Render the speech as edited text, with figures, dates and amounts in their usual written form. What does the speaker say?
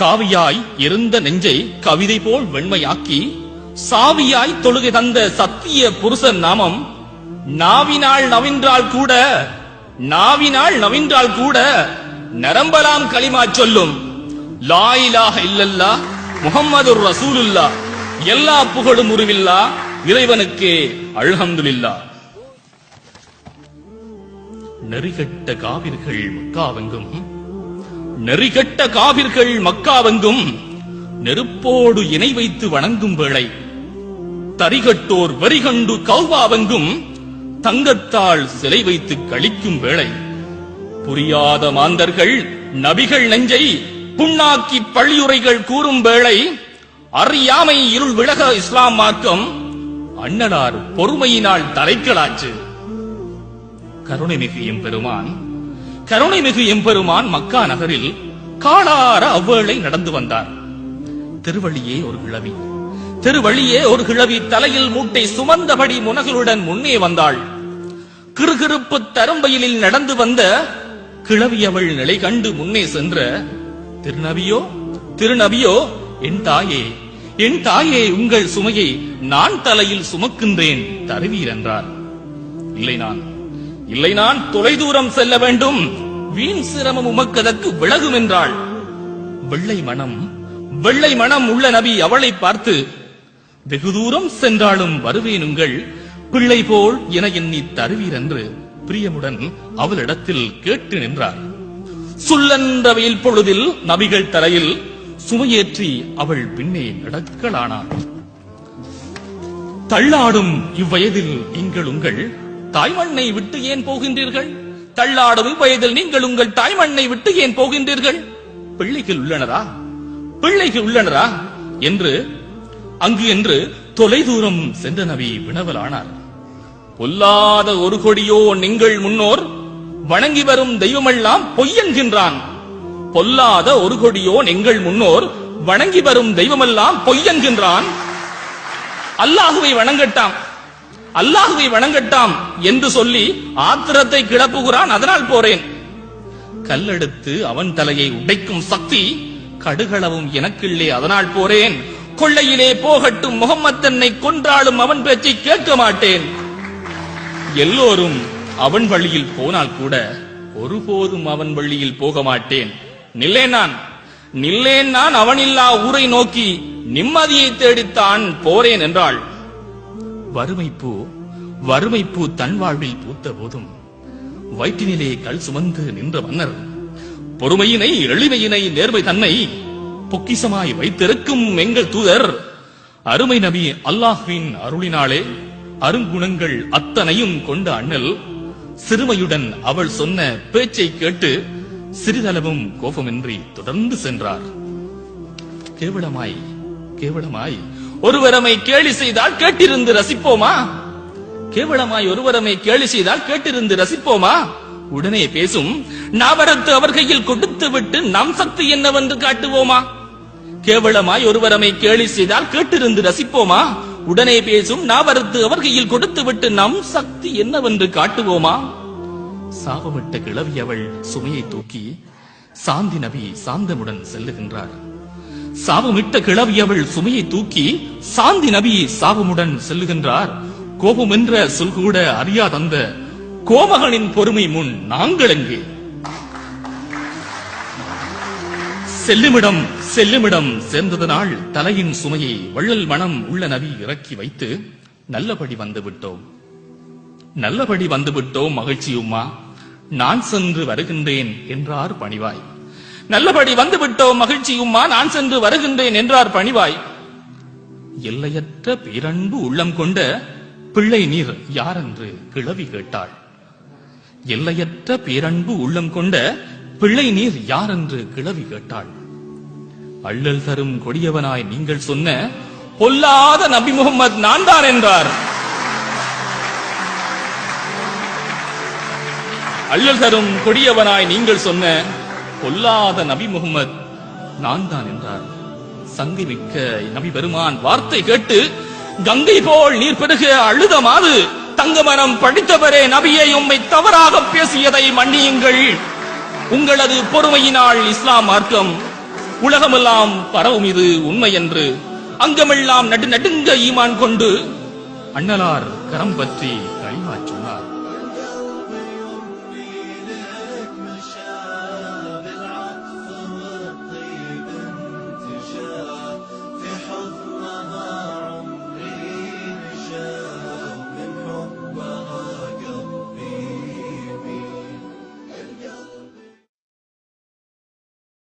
காவியாய் இருந்த நெஞ்சை கவிதை போல் வெண்மையாக்கி சாவியாய் தொழுகை தந்த சத்திய புருஷன் நாமம் நாவினால் நவின்றால் கூட நரம்பலாம் களிமா சொல்லும் லா இலாஹ இல்லல்லாஹ் முஹம்மதுர் ரசூலுல்லாஹ். எல்லா புகழும் உருவில்லா இறைவனுக்கே அல்ஹம்துலில்லாஹ். நெறிகெட்ட காவிர்கள் மக்காவெங்கும் நெருப்போடு இணை வைத்து வணங்கும் வேளை தரிகட்டோர் வரிகண்டு கௌபாவெங்கும் தங்கத்தால் சிலை வைத்து கழிக்கும் வேளை புரியாத மாந்தர்கள் நபிகள் நெஞ்சை புண்ணாக்கி பழியுரைகள் கூறும் வேளை அறியாமை இருள் விலக இஸ்லாம் மார்க்கம் அண்ணலார் பொறுமையினால் தலைக்கலாச்சு. கருணைமிகு எம்பெருமான் மக்கா நகரில் காலார அவ்வேளை நடந்து வந்தார். திருவழியே ஒரு கிழவி தலையில் மூட்டை சுமந்தபடி முனகளுடன் முன்னே வந்தாள். கிறுகிறுப்பு தரும்பையிலில் நடந்து வந்த கிழவி அவள் நிலை கண்டு முன்னே சென்ற திருநபியோ என் தாயே உங்கள் சுமையை நான் தலையில் சுமக்கின்றேன் தருவீர் என்றார். இல்லை நான் தொலைதூரம் செல்ல வேண்டும், வீண் சிரமம் உமக்கதற்கு விலகும் என்றாள். வெள்ளை மனம் உள்ள நபி அவளை பார்த்து வெகு தூரம் சென்றாலும் வருவேன் உங்கள் பிள்ளை போல் என எண்ணி தருவீர் என்று பிரியமுடன் அவளிடத்தில் கேட்டு நின்றார். சுல்லென்ற வெயில் பொழுதில் நபிகள் தலையில் சுமையேற்றி அவள் பின்னே நடக்கலானார். தள்ளாடும் இவ்வயதில் நீங்கள் உங்கள் தாய்மண்ணை விட்டு ஏன் போகின்றீர்கள்? தள்ளாடும் இவ்வயதில் நீங்கள் உங்கள் தாய்மண்ணை விட்டு ஏன் போகின்றீர்கள்? பிள்ளைகள் உள்ளனரா என்று தொலைதூரம் சென்ற நபி வினவலானார். பொல்லாத ஒரு கொடியோ நீங்கள் முன்னோர் வணங்கி வரும் தெய்வமெல்லாம் பொய்யென்கின்றான். பொல்லாத ஒரு கொடியோ நீங்கள் முன்னோர் வணங்கி வரும் தெய்வமெல்லாம் பொய்யென்கின்றான். அல்லாஹுவை வணங்கட்டாம் என்று சொல்லி ஆத்திரத்தை கிளப்புகிறான். அதனால் போறேன். கல்லெடுத்து அவன் தலையை உடைக்கும் சக்தி கடுகளவும் எனக்கில்லே, அதனால் போறேன். கொள்ளையிலே போகட்டும், முகம்மது தன்னை கொன்றாலும் அவன் பேச்சை கேட்க மாட்டேன். எல்லோரும் அவன் வழியில் போனால் கூட ஒருபோதும் அவன் வழியில் போக மாட்டேன். நில்லேன் நான் அவனில்லா ஊரை நோக்கி நிம்மதியை தேடித்தான் போறேன் என்றாள். வறுமைப்பூ தன் வாழ்வில் பூத்த போதும் வயிற்றினிலே கல் சுமந்து நின்ற மன்னர் பொறுமையினை, எளிமையினை, நேர்மை தன்னை பொக்கிசமாய் வைத்திருக்கும் எங்கள் தூதர் அருமை நபி அல்லாஹ்வின் அருளினாலே அருங்குணங்கள் அத்தனையும் கொண்ட அண்ணல் சிறுமையுடன் அவள் சொன்ன பேச்சை கேட்டு சிறிதளவும் கோபமின்றி தொடர்ந்து சென்றார். கேவலமாய் ஒருவரமை கேலி செய்தால் கேட்டிருந்து ரசிப்போமா? உடனே பேசும் நாவரத்து அவர் கையில் கொடுத்து விட்டு நம் சக்தி என்னவென்று காட்டுவோமா? கேவலமாய் ஒருவரமை கேலி செய்தால் கேட்டிருந்து ரசிப்போமா? உடனே பேசும் நாவரத்து அவர் கையில் கொடுத்து விட்டு நம் சக்தி என்னவென்று காட்டுவோமா? சாபமிட்ட கிழவி அவள் சுமையை தூக்கி சாந்தி நபி சாந்தமுடன் செல்லுகின்றார். கோபம் என்ற சொல் கூட அறியாதந்த கோமகனின் பொறுமை முன் நாங்கள் எங்கே? செல்லுமிடம் சேர்ந்ததனால் தலையின் சுமையை வள்ளல் மனம் உள்ள நபி இறக்கி வைத்து நல்லபடி வந்துவிட்டோம் மகிழ்ச்சியும்மா, நான் சென்று வருகின்றேன் என்றார் பணிவாய். நல்லபடி வந்துவிட்டோம் மகிழ்ச்சியும்மா, நான் சென்று வருகின்றேன் என்றார் பணிவாய். எல்லையற்ற பேரன்பு உள்ளம் கொண்ட பிள்ளை நீர் யாரென்று கிழவி கேட்டாள். எல்லையற்ற பேரன்பு உள்ளம் கொண்ட பிள்ளை நீர் யாரென்று கிழவி கேட்டாள். அள்ளல் தரும் கொடியவனாய் நீங்கள் சொன்ன பொல்லாத நபி முகம்மது நான் தான் என்றார். அள்ளல் தரும் கொடியவனாய் நீங்கள் சொன்ன பொல்லாத நபி முகம்மது நான் தான் என்றார். சங்கை மிக்க நபி பெருமான் வார்த்தை கேட்டு கங்கை போல் நீர் பெருக அழுத மாது தங்கமனம் படித்தவரே நபியை உம்மை தவறாக பேசியதை மன்னியுங்கள். உங்களது பொறுமையினால் இஸ்லாம் மார்க்கம் உலகமெல்லாம் பரவும் இது உண்மை என்று அங்கமெல்லாம் நடுங்க ஈமான் கொண்டு அண்ணலார் கரம் பற்றி களிமா சொன்னார்.